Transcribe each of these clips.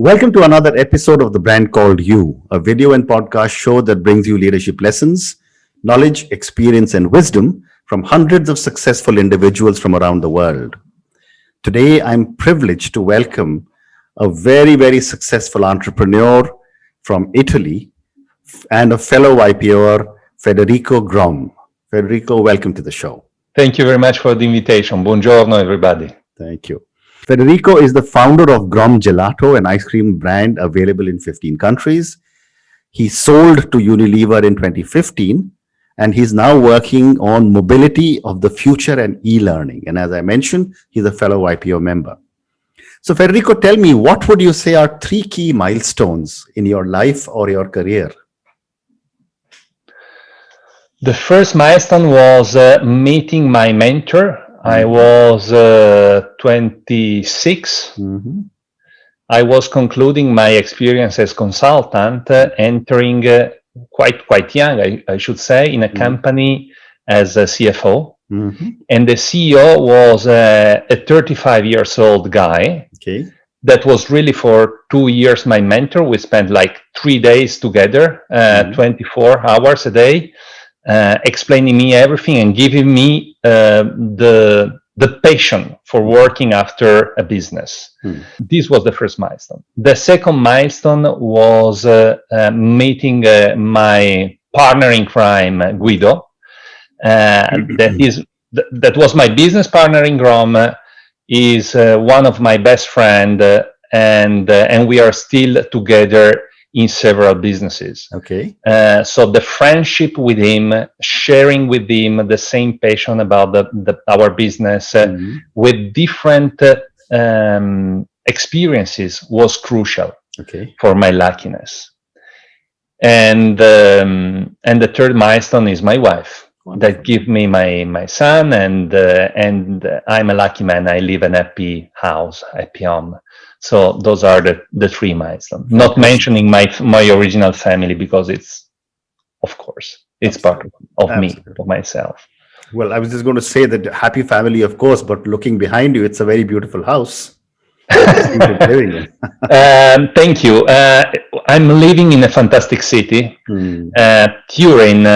Welcome to another episode of The Brand Called You, a video and podcast show that brings you leadership lessons, knowledge, experience, and wisdom from hundreds of successful individuals from around the world. Today, I'm privileged to welcome a very, very successful entrepreneur from Italy and a fellow IPOer, Federico Grom. Federico, welcome to the show. Thank you very much for the invitation. Buongiorno, everybody. Thank you. Federico is the founder of Grom Gelato, an ice cream brand available in 15 countries. He sold to Unilever in 2015, and he's now working on mobility of the future and e-learning. And as I mentioned, he's a fellow IPO member. So Federico, tell me, what would you say are three key milestones in your life or your career? The first milestone was meeting my mentor. I was 26. I was concluding my experience as consultant, entering quite young, I should say, in a company as a CFO. And the CEO was a 35 years old guy. Okay. That was really for 2 years my mentor. We spent like 3 days together, 24 hours a day. Explaining me everything and giving me the passion for working after a business. This was the first milestone. The second milestone was meeting my partner in crime, Guido. That was my business partner in Grom. Is one of my best friend, and we are still together in several businesses. Okay. So the friendship with him, sharing with him the same passion about our business with different experiences was crucial for my luckiness. And the third milestone is my wife. Wonderful. That give me my son, and I'm a lucky man. I live in a happy house, happy home. So those are the three milestones. Not mentioning my original family, because it's, of course, it's part of me, of myself. Well, I was just going to say that happy family, of course, but looking behind you, it's a very beautiful house. Thank you. I'm living in a fantastic city. Turin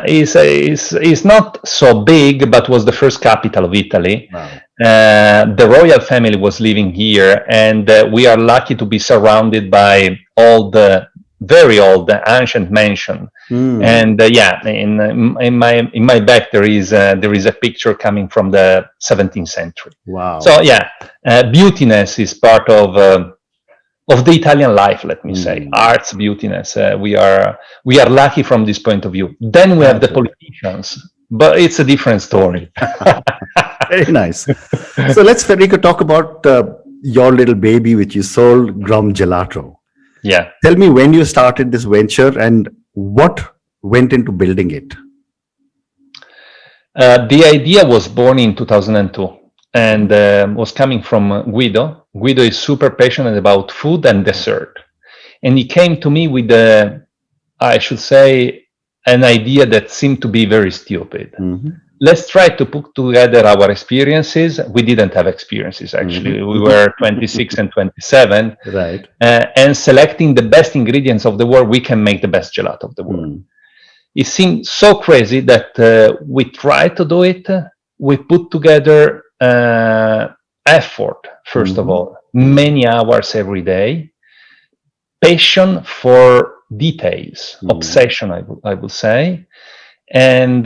is not so big, but was the first capital of Italy. Wow. The royal family was living here, and we are lucky to be surrounded by all the very old, ancient mansion. And in my back there is a picture coming from the 17th century. Wow. So beautiness is part of the Italian life, let me say. Arts, beautiness. We are lucky from this point of view. Then we have the politicians, but it's a different story. Very nice. So let's, Federico, talk about your little baby which you sold, Grom Gelato. Yeah. Tell me when you started this venture and what went into building it. The idea was born in 2002 and was coming from Guido. Guido is super passionate about food and dessert. And he came to me with, I should say, an idea that seemed to be very stupid. Let's try to put together our experiences. We didn't have experiences, actually. We were 26 and 27. Right. And selecting the best ingredients of the world, we can make the best gelato of the world. It seemed so crazy that we tried to do it. We put together effort, first of all, many hours every day, passion for details, obsession, I would say, and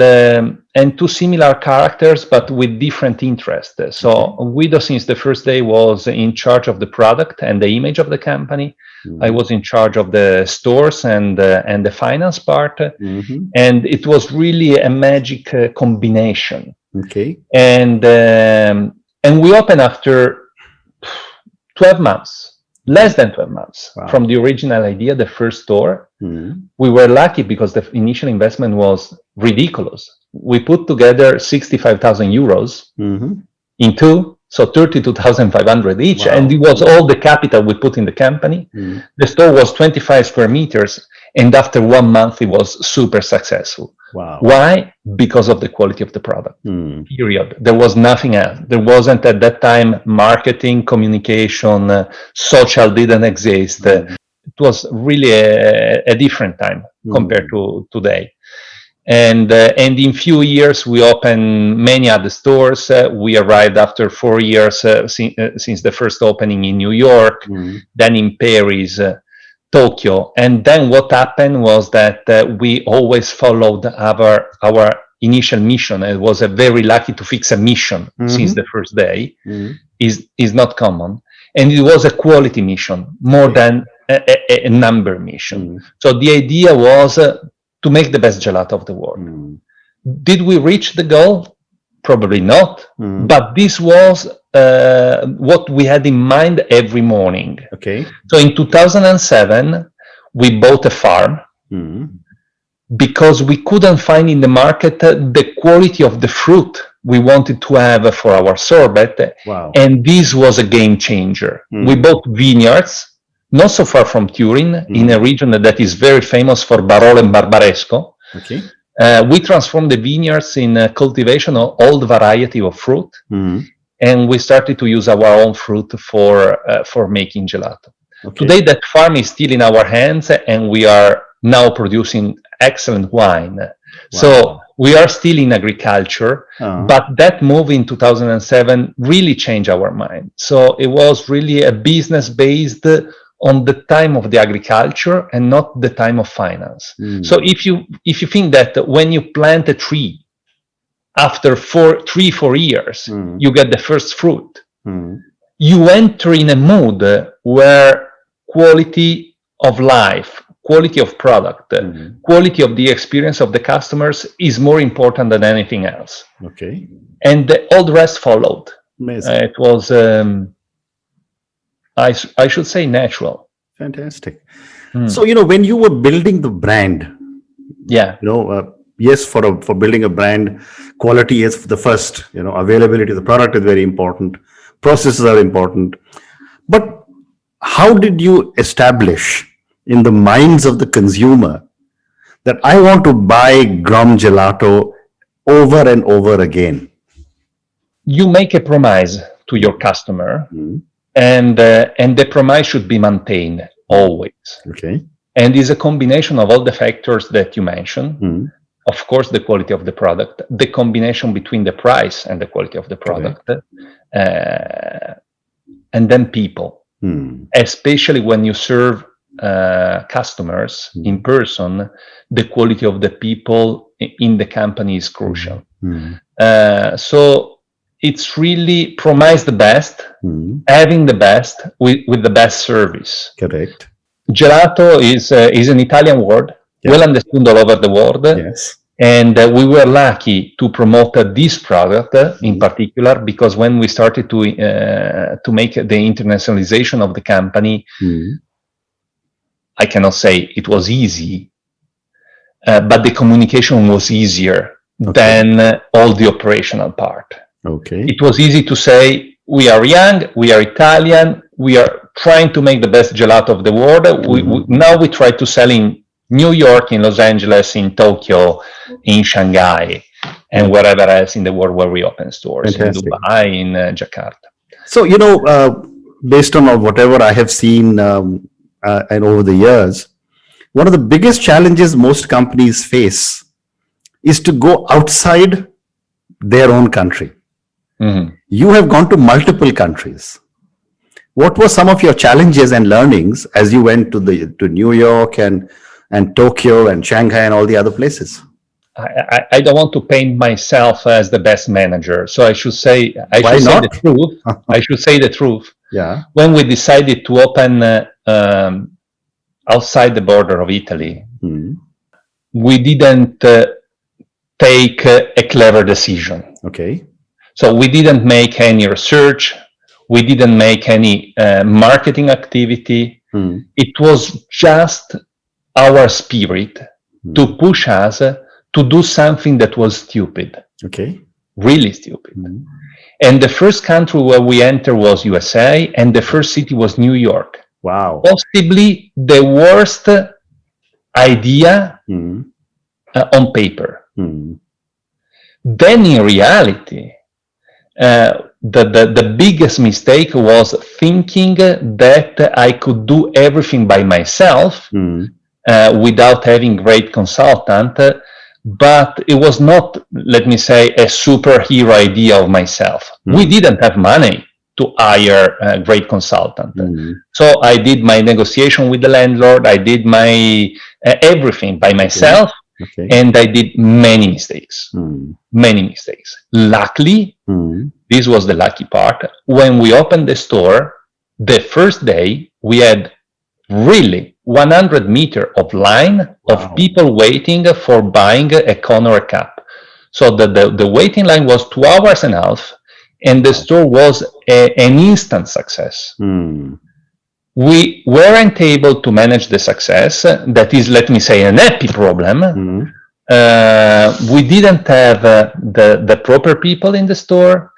two similar characters, but with different interests. So Guido, since the first day, was in charge of the product and the image of the company. I was in charge of the stores and the finance part, and it was really a magic combination. Okay. And we opened after 12 months. Less than 12 months from the original idea, the first store. We were lucky because the initial investment was ridiculous. We put together 65,000 euros in two, so 32,500 each. And it was all the capital we put in the company. The store was 25 square meters. And after 1 month, it was super successful. Wow. Why? Because of the quality of the product. Period. There was nothing else. There wasn't at that time marketing, communication, social didn't exist. It was really a different time compared to today. And in few years we opened many other stores. We arrived after 4 years since the first opening in New York, then in Paris, Tokyo. And then what happened was that we always followed our initial mission. It was a very lucky to fix a mission since the first day. Is not common. And it was a quality mission more than a number mission. So the idea was to make the best gelato of the world. Did we reach the goal? Probably not. But this was what we had in mind every morning. Okay. So in 2007, we bought a farm because we couldn't find in the market the quality of the fruit we wanted to have for our sorbet. Wow. And this was a game changer. We bought vineyards not so far from Turin, in a region that is very famous for Barolo and Barbaresco. Okay. We transformed the vineyards in cultivation of all the variety of fruit, and we started to use our own fruit for making gelato. Okay. Today, that farm is still in our hands, and we are now producing excellent wine. Wow. So we are still in agriculture, but that move in 2007 really changed our mind. So it was really a business based on the time of the agriculture and not the time of finance. So if you think that when you plant a tree, after 3-4 years, you get the first fruit, you enter in a mood where quality of life, quality of product, quality of the experience of the customers is more important than anything else. Okay. And all the rest followed. Amazing. It was... I should say natural. Fantastic. So, when you were building the brand, yes, for building a brand, quality is the first, availability of the product is very important. Processes are important. But how did you establish in the minds of the consumer that I want to buy Grom Gelato over and over again? You make a promise to your customer. And the promise should be maintained always. Okay. And is a combination of all the factors that you mentioned. Of course, the quality of the product, the combination between the price and the quality of the product, and then people. Especially when you serve customers in person, the quality of the people in the company is crucial. So it's really promise the best, having the best with the best service. Correct. Gelato is an Italian word, well understood all over the world. Yes. And we were lucky to promote this product in particular, because when we started to make the internationalization of the company, I cannot say it was easy, but the communication was easier than all the operational part. Okay. It was easy to say, we are young, we are Italian, we are trying to make the best gelato of the world. Now we try to sell in New York, in Los Angeles, in Tokyo, in Shanghai, and wherever else in the world where we open stores. Fantastic. In Dubai, in Jakarta. So, based on whatever I have seen and over the years, one of the biggest challenges most companies face is to go outside their own country. You have gone to multiple countries. What were some of your challenges and learnings as you went to New York and Tokyo and Shanghai and all the other places? I don't want to paint myself as the best manager, so I should say the truth. I should say the truth. Yeah. When we decided to open outside the border of Italy, we didn't take a clever decision. Okay. So we didn't make any research. We didn't make any marketing activity. It was just our spirit to push us to do something that was stupid. Okay. Really stupid. And the first country where we entered was USA, and the first city was New York. Wow. Possibly the worst idea on paper. Hmm. Then in reality, the biggest mistake was thinking that I could do everything by myself without having great consultant, but it was not, let me say, a superhero idea of myself. We didn't have money to hire a great consultant. So I did my negotiation with the landlord, I did my everything by myself, and I did many mistakes. Many mistakes. Luckily, this was the lucky part. When we opened the store, the first day we had really 100 meters of line of people waiting for buying a cone or a cup. So the waiting line was 2.5 hours, and the store was an instant success. We weren't able to manage the success. That is, let me say, an happy problem. We didn't have the proper people in the store.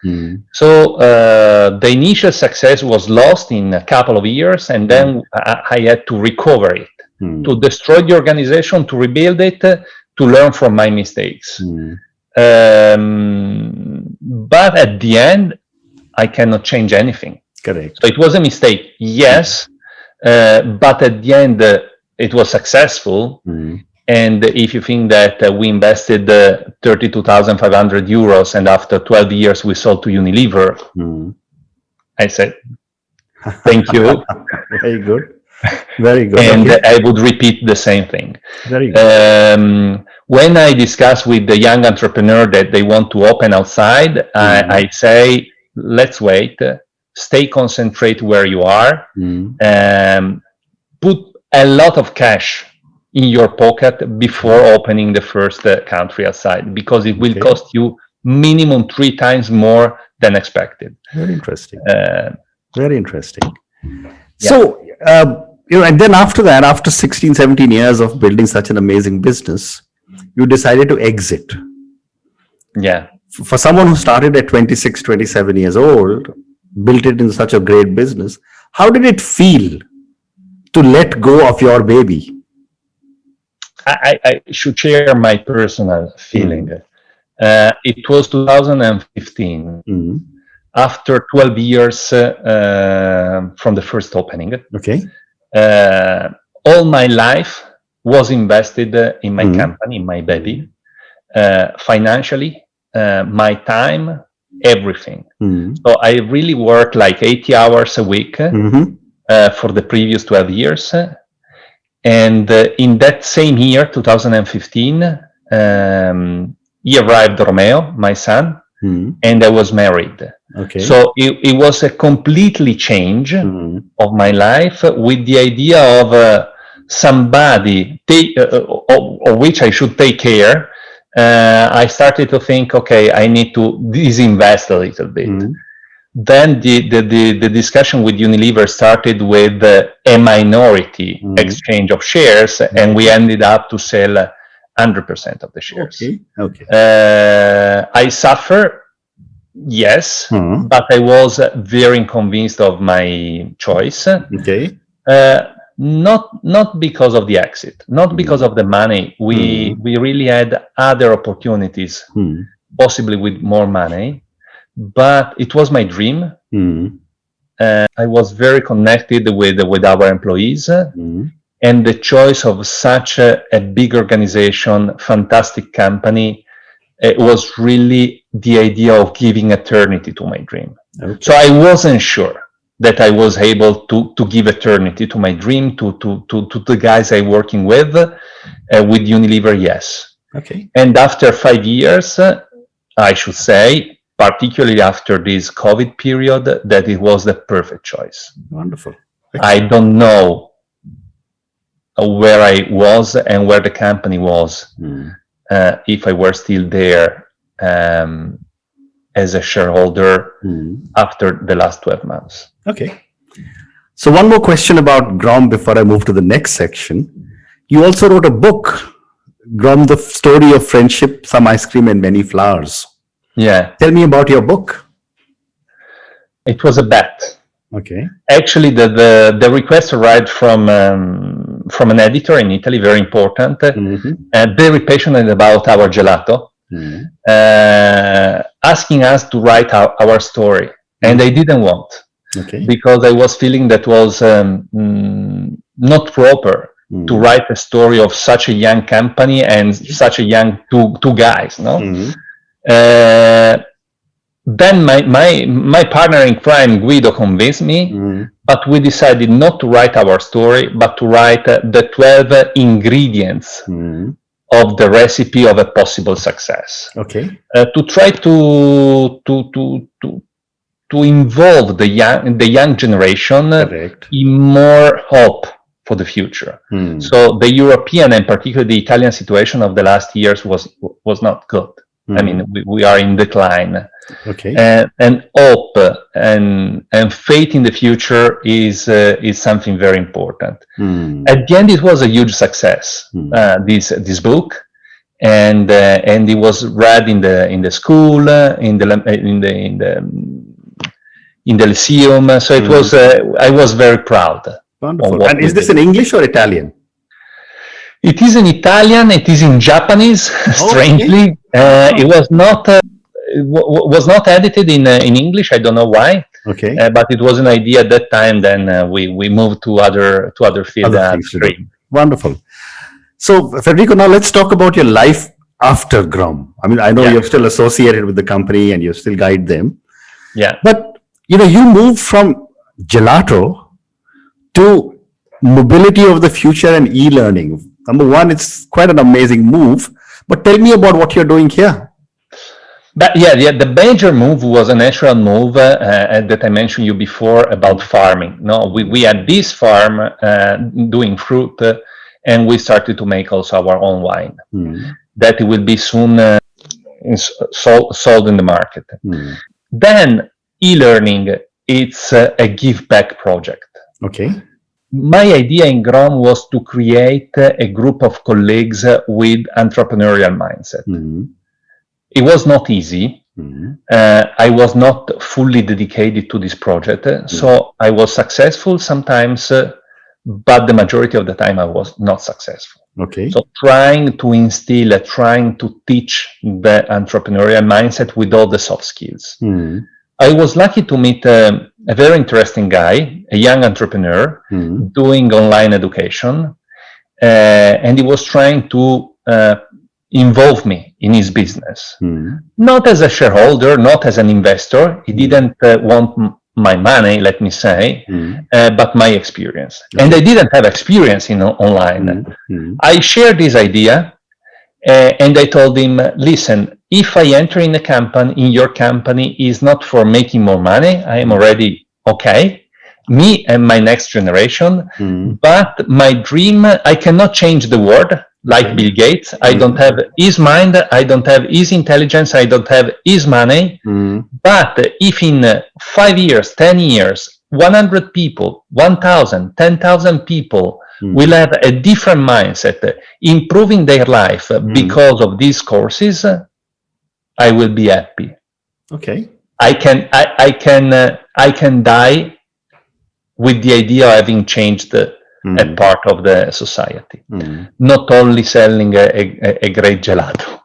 So the initial success was lost in a couple of years, and then I had to recover it, to destroy the organization, to rebuild it, to learn from my mistakes. But at the end, I cannot change anything. Correct. So it was a mistake, yes, but at the end, it was successful. And if you think that we invested 32,500 euros and after 12 years we sold to Unilever, I said, thank you. Very good. Very good. And I would repeat the same thing. Very good. When I discuss with the young entrepreneur that they want to open outside, I say, let's wait, stay concentrate where you are, put a lot of cash in your pocket before opening the first country outside, because it will cost you minimum 3 times more than expected. Very interesting. Very interesting. So, and then after that, after 16, 17 years of building such an amazing business, you decided to exit. Yeah. For someone who started at 26, 27 years old, built it in such a great business, how did it feel to let go of your baby? I should share my personal feeling. It was 2015, after 12 years from the first opening. All my life was invested in my company, in my baby, financially, my time, everything. So I really worked like 80 hours a week for the previous 12 years. And in that same year, 2015, he arrived, Romeo, my son, and I was married. So it was a completely change of my life, with the idea of somebody of which I should take care. I started to think, okay, I need to disinvest a little bit. Then the discussion with Unilever started with a minority exchange of shares, and we ended up to sell 100% of the shares. I suffer, yes, but I was very convinced of my choice. Not because of the exit, not because of the money. We really had other opportunities, possibly with more money. But it was my dream. I was very connected with our employees, and the choice of such a big organization, fantastic company, it was really the idea of giving eternity to my dream. So I wasn't sure that I was able to give eternity to my dream, to the guys I'm working with Unilever, yes. And after 5 years, I should say, particularly after this COVID period, that it was the perfect choice. Wonderful. I don't know where I was and where the company was if I were still there as a shareholder after the last 12 months. So one more question about Grom before I move to the next section. You also wrote a book, Grom, The Story of Friendship, Some Ice Cream and Many Flowers. Tell me about your book. It was a bet. Actually, the request arrived from from an editor in Italy, very important, very passionate about our gelato, asking us to write our story. And I didn't want, because I was feeling that was not proper to write a story of such a young company and such a young two guys, no? Then my partner in crime, Guido, convinced me, but we decided not to write our story, but to write the 12 ingredients of the recipe of a possible success. To try to involve the young generation in more hope for the future. So the European and particularly the Italian situation of the last years was not good. I mean, we are in decline. And hope and faith in the future is something very important. At the end, it was a huge success. This book, and it was read in the school, in the lyceum. So it was. I was very proud. Wonderful. And is this in English or Italian? It is in Italian. It is in Japanese. Strangely, it was not. Was not edited in English. I don't know why. But it was an idea at that time. Then we moved to other fields. Wonderful. So Federico, now let's talk about your life after Grom. I mean, I know you're still associated with the company and you still guide them. But you moved from Gelato to mobility of the future and e-learning. Number one, it's quite an amazing move. But tell me about what you're doing here. But the major move was a natural move that I mentioned you before about farming. No, we had this farm doing fruit, and we started to make also our own wine. That will be soon sold in the market. Then e-learning, it's a give back project. My idea in Grom was to create a group of colleagues with entrepreneurial mindset. It was not easy. I was not fully dedicated to this project. So I was successful sometimes, but the majority of the time I was not successful. So trying to instill, trying to teach the entrepreneurial mindset with all the soft skills. I was lucky to meet a very interesting guy, a young entrepreneur, doing online education. And he was trying to involve me in his business, not as a shareholder, not as an investor. He didn't want my money, let me say, but my experience. And I didn't have experience in online. I shared this idea, and I told him, listen, if I enter in your company is not for making more money, I am already okay, me and my next generation, but my dream, I cannot change the world like Bill Gates. I don't have his mind, I don't have his intelligence, I don't have his money. But if in 5 years, 10 years, 100 people, 1,000, 10,000 people will have a different mindset, improving their life because of these courses, I will be happy. I can die with the idea of having changed a part of the society, not only selling a great gelato.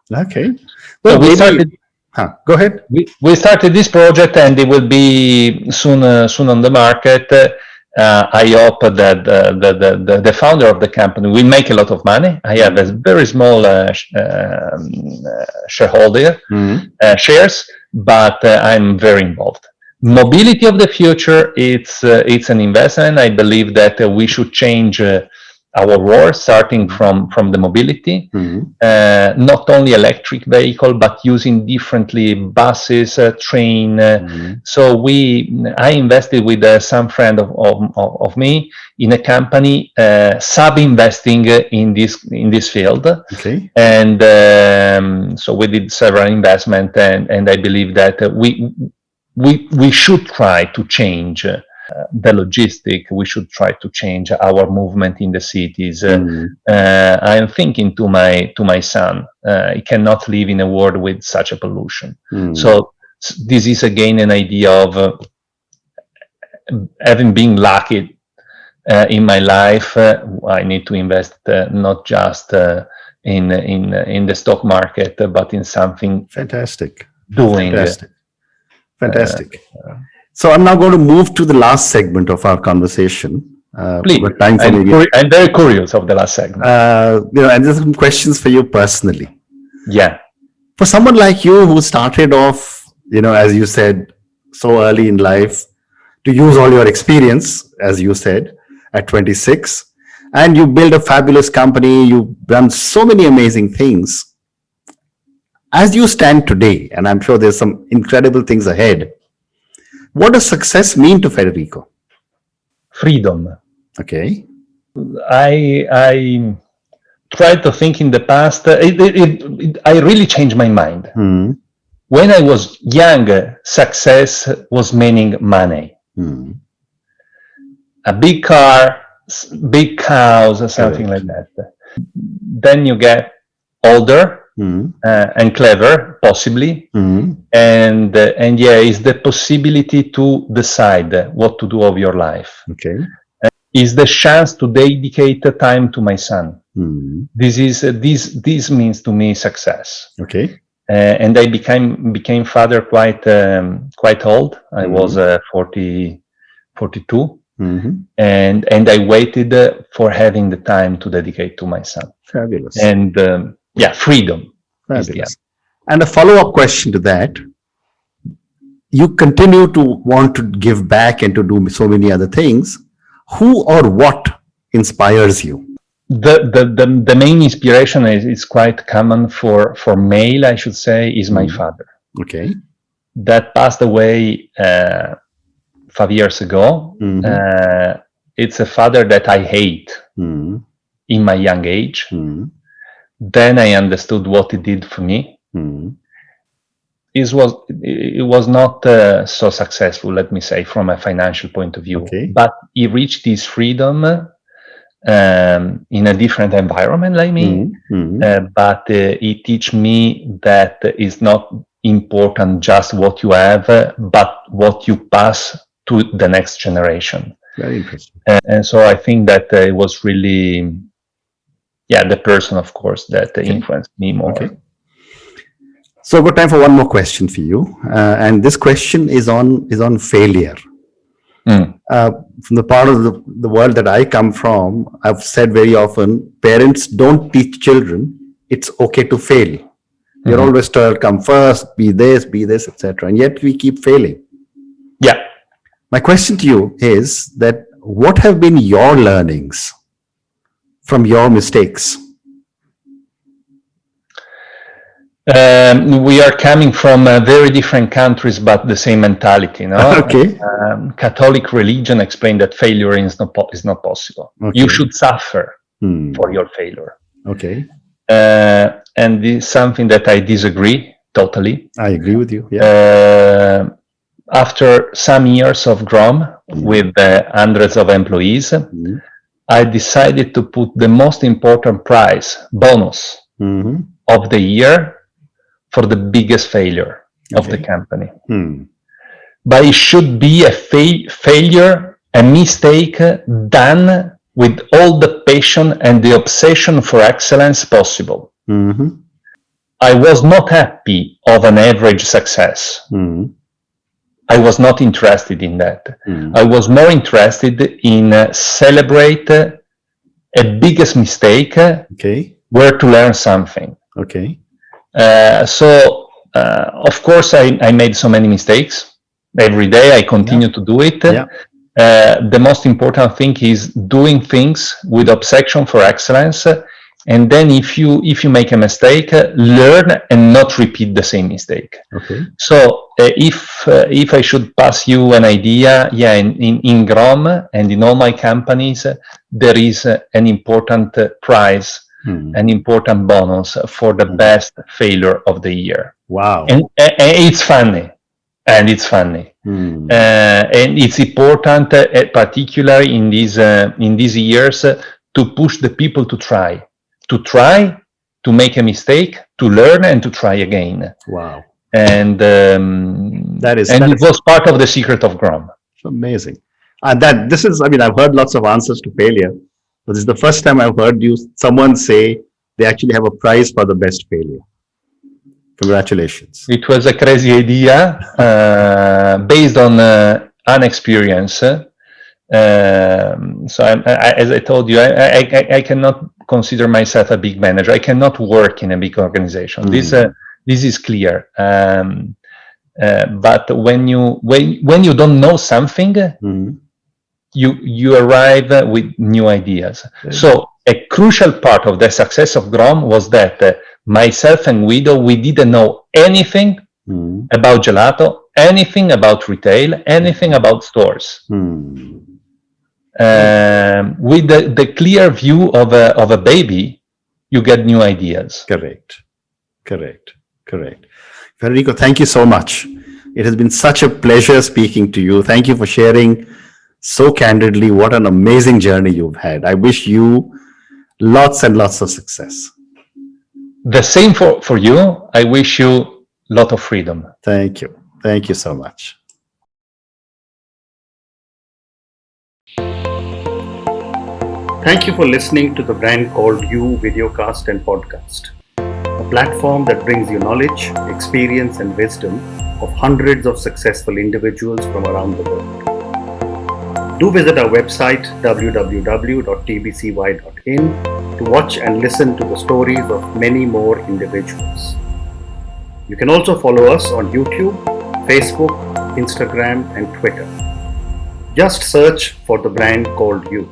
Well, so we started. Go ahead. We started this project, and it will be soon on the market. I hope that the founder of the company will make a lot of money. I have a very small shareholder shares, but I'm very involved. Mobility of the future, it's an investment. I believe that we should change our world, starting from the mobility, not only electric vehicle, but using differently buses, train. So I invested with some friend of me in a company, sub-investing in this field. And so we did several investments, and I believe that we should try to change the logistic. We should try to change our movement in the cities. I am thinking to my son, he cannot live in a world with such a pollution. So this is again an idea of having been lucky in my life, I need to invest not just in the stock market, but in something Fantastic. doing. Fantastic. So I'm now going to move to the last segment of our conversation. Please, time for I'm very curious of the last segment. And there's some questions for you personally. Yeah. For someone like you who started off, as you said, so early in life, to use all your experience, as you said, at 26, and you build a fabulous company, you've done so many amazing things. As you stand today, and I'm sure there's some incredible things ahead, what does success mean to Federico? Freedom. Okay. I tried to think in the past. I really changed my mind. When I was young, success was meaning money. A big car, big house, something like that. Then you get older and clever, possibly, and it's the possibility to decide what to do of your life. Okay. Is the chance to dedicate time to my son. This means to me success. Okay. And I became father quite old. I was 42, and I waited for having the time to dedicate to my son. Fabulous. And freedom. Fabulous. And a follow-up question to that: you continue to want to give back and to do so many other things. Who or what inspires you? The main inspiration is quite common for male, I should say, is my father. Okay. That passed away 5 years ago. It's a father that I hate in my young age. Then I understood what he did for me. It was not so successful, let me say, from a financial point of view. Okay. But he reached his freedom in a different environment like me. But he teach me that it's not important just what you have, but what you pass to the next generation. Very interesting. And so I think that it was really, the person, of course, that influenced me more. Okay. So I've got time for one more question for you, and this question is on failure. From the part of the world that I come from, I've said very often, parents don't teach children it's okay to fail. You're always told, come first, be this, etc. And yet we keep failing. Yeah. My question to you is that what have been your learnings from your mistakes? We are coming from very different countries, but the same mentality. No? Okay. Catholic religion explained that failure is not possible. Okay. You should suffer for your failure. Okay. And this is something that I disagree totally. I agree with you. Yeah. After some years of Grom with hundreds of employees, I decided to put the most important bonus of the year for the biggest failure of the company. But it should be a failure, a mistake done with all the passion and the obsession for excellence possible. I was not happy of an average success. I was not interested in that. I was more interested in celebrate a biggest mistake where to learn something. Okay. So of course, I made so many mistakes. Every day I continue to do it. The most important thing is doing things with obsession for excellence. And then if you make a mistake, learn and not repeat the same mistake. Okay. So if I should pass you an idea, in Grom and in all my companies, there is an important prize, an important bonus for the best failure of the year. Wow. And it's funny. And it's funny. And it's important, particularly in these years, to push the people to try, to make a mistake, to learn, and to try again. Wow. And it was part of the secret of Grom. Amazing. And I've heard lots of answers to failure, but this is the first time I've heard someone say they actually have a prize for the best failure. Congratulations. It was a crazy idea based on an experience. So as I told you, I cannot consider myself a big manager. I cannot work in a big organization. This is clear. But when you don't know something, you arrive with new ideas. So a crucial part of the success of Grom was that myself and Guido, we didn't know anything about gelato, anything about retail, anything about stores. With the clear view of a baby, you get new ideas. Correct. Federico, thank you so much. It has been such a pleasure speaking to you. Thank you for sharing so candidly what an amazing journey you've had. I wish you lots and lots of success. The same for you. I wish you a lot of freedom. Thank you. Thank you so much. Thank you for listening to the Brand Called You videocast and podcast, a platform that brings you knowledge, experience, and wisdom of hundreds of successful individuals from around the world. Do visit our website www.tbcy.in to watch and listen to the stories of many more individuals. You can also follow us on YouTube, Facebook, Instagram, and Twitter. Just search for the Brand Called You.